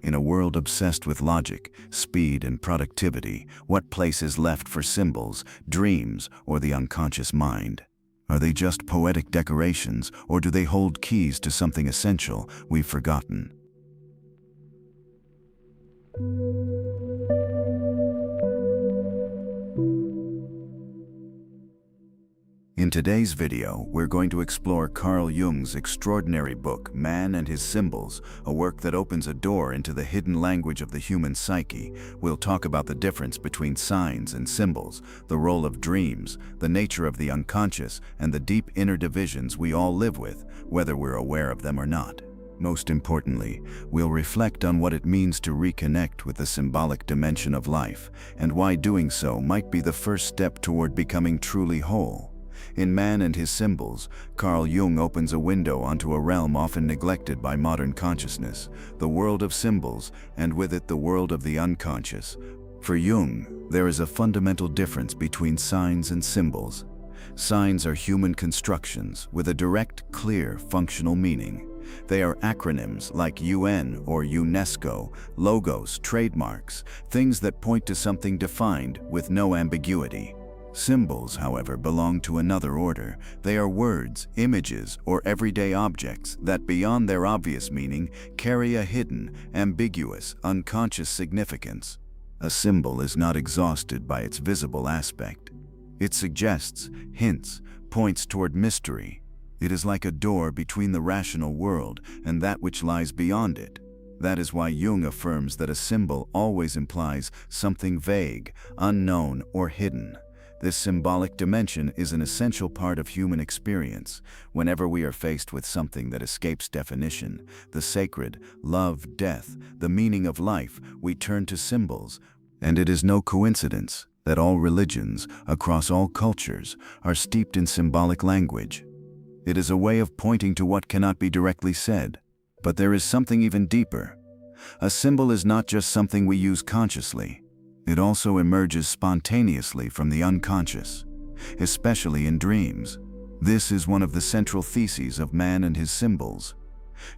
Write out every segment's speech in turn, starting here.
In a world obsessed with logic, speed, and productivity, what place is left for symbols, dreams, or the unconscious mind? Are they just poetic decorations, or do they hold keys to something essential we've forgotten? In today's video, we're going to explore Carl Jung's extraordinary book, Man and His Symbols, a work that opens a door into the hidden language of the human psyche. We'll talk about the difference between signs and symbols, the role of dreams, the nature of the unconscious, and the deep inner divisions we all live with, whether we're aware of them or not. Most importantly, we'll reflect on what it means to reconnect with the symbolic dimension of life, and why doing so might be the first step toward becoming truly whole. In Man and His Symbols, Carl Jung opens a window onto a realm often neglected by modern consciousness, the world of symbols, and with it the world of the unconscious. For Jung, there is a fundamental difference between signs and symbols. Signs are human constructions with a direct, clear, functional meaning. They are acronyms like UN or UNESCO, logos, trademarks, things that point to something defined with no ambiguity. Symbols, however, belong to another order. They are words, images, or everyday objects that, beyond their obvious meaning, carry a hidden, ambiguous, unconscious significance. A symbol is not exhausted by its visible aspect. It suggests, hints, points toward mystery. It is like a door between the rational world and that which lies beyond it. That is why Jung affirms that a symbol always implies something vague, unknown, or hidden. This symbolic dimension is an essential part of human experience. Whenever we are faced with something that escapes definition, the sacred, love, death, the meaning of life, we turn to symbols. And it is no coincidence that all religions, across all cultures, are steeped in symbolic language. It is a way of pointing to what cannot be directly said. But there is something even deeper. A symbol is not just something we use consciously. It also emerges spontaneously from the unconscious, especially in dreams. This is one of the central theses of Man and His Symbols.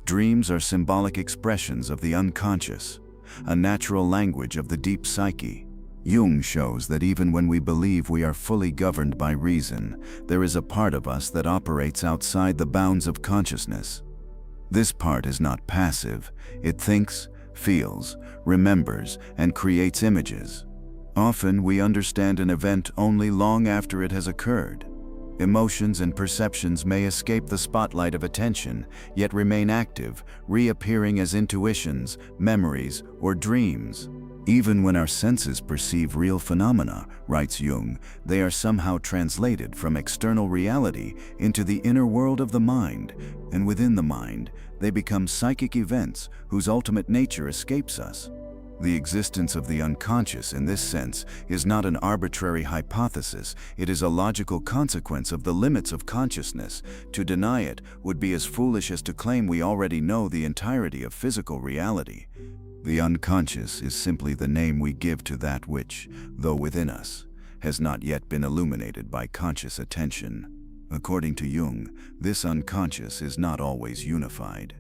Dreams are symbolic expressions of the unconscious, a natural language of the deep psyche. Jung shows that even when we believe we are fully governed by reason, there is a part of us that operates outside the bounds of consciousness. This part is not passive. It thinks, feels, remembers, and creates images. Often we understand an event only long after it has occurred. Emotions and perceptions may escape the spotlight of attention, yet remain active, reappearing as intuitions, memories, or dreams. Even when our senses perceive real phenomena, writes Jung, they are somehow translated from external reality into the inner world of the mind, and within the mind, they become psychic events whose ultimate nature escapes us. The existence of the unconscious in this sense is not an arbitrary hypothesis, it is a logical consequence of the limits of consciousness. To deny it would be as foolish as to claim we already know the entirety of physical reality. The unconscious is simply the name we give to that which, though within us, has not yet been illuminated by conscious attention. According to Jung, this unconscious is not always unified.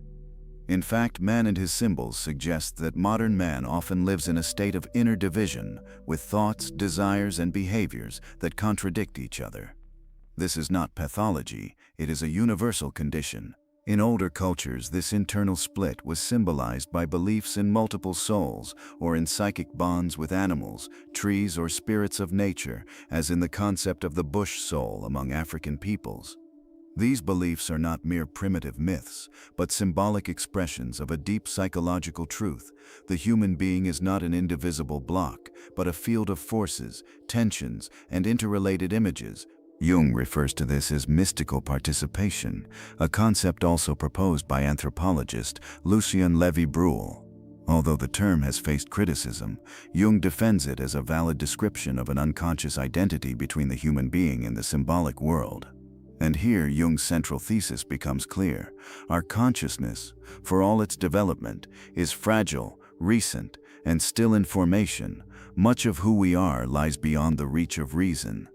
In fact, Man and His Symbols suggest that modern man often lives in a state of inner division, with thoughts, desires, and behaviors that contradict each other. This is not pathology, it is a universal condition. In older cultures, this internal split was symbolized by beliefs in multiple souls, or in psychic bonds with animals, trees, or spirits of nature, as in the concept of the bush soul among African peoples. These beliefs are not mere primitive myths, but symbolic expressions of a deep psychological truth. The human being is not an indivisible block, but a field of forces, tensions, and interrelated images. Jung refers to this as mystical participation, a concept also proposed by anthropologist Lucien Levy-Bruhl. Although the term has faced criticism, Jung defends it as a valid description of an unconscious identity between the human being and the symbolic world. And here Jung's central thesis becomes clear. Our consciousness, for all its development, is fragile, recent, and still in formation. Much of who we are lies beyond the reach of reason.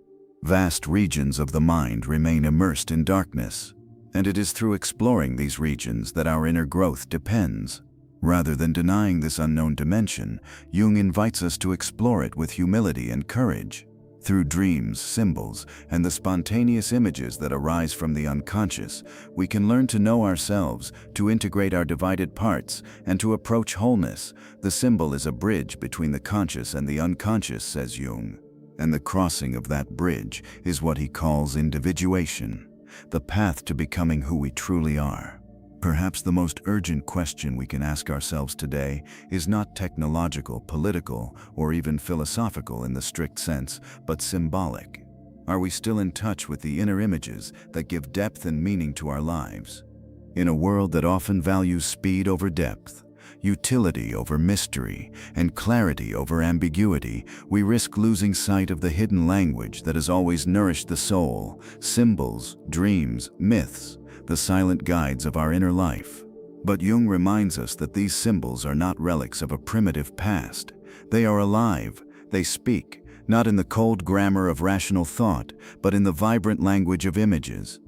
Vast regions of the mind remain immersed in darkness, and it is through exploring these regions that our inner growth depends. Rather than denying this unknown dimension, Jung invites us to explore it with humility and courage. Through dreams, symbols, and the spontaneous images that arise from the unconscious, we can learn to know ourselves, to integrate our divided parts, and to approach wholeness. The symbol is a bridge between the conscious and the unconscious, says Jung. And the crossing of that bridge is what he calls individuation, the path to becoming who we truly are. Perhaps the most urgent question we can ask ourselves today is not technological, political, or even philosophical in the strict sense, but symbolic. Are we still in touch with the inner images that give depth and meaning to our lives? In a world that often values speed over depth, utility over mystery, and clarity over ambiguity, we risk losing sight of the hidden language that has always nourished the soul: symbols, dreams, myths, the silent guides of our inner life. But Jung reminds us that these symbols are not relics of a primitive past. They are alive. They speak, not in the cold grammar of rational thought, but in the vibrant language of images.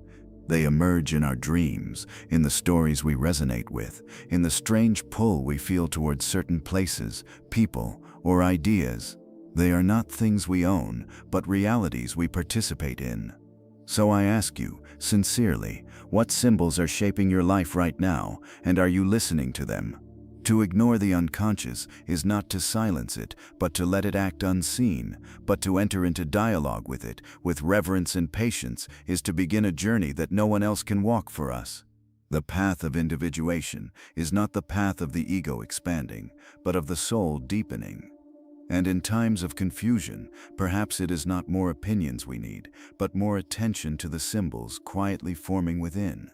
They emerge in our dreams, in the stories we resonate with, in the strange pull we feel towards certain places, people, or ideas. They are not things we own, but realities we participate in. So I ask you, sincerely, what symbols are shaping your life right now, and are you listening to them? To ignore the unconscious is not to silence it, but to let it act unseen. But to enter into dialogue with it, with reverence and patience, is to begin a journey that no one else can walk for us. The path of individuation is not the path of the ego expanding, but of the soul deepening. And in times of confusion, perhaps it is not more opinions we need, but more attention to the symbols quietly forming within.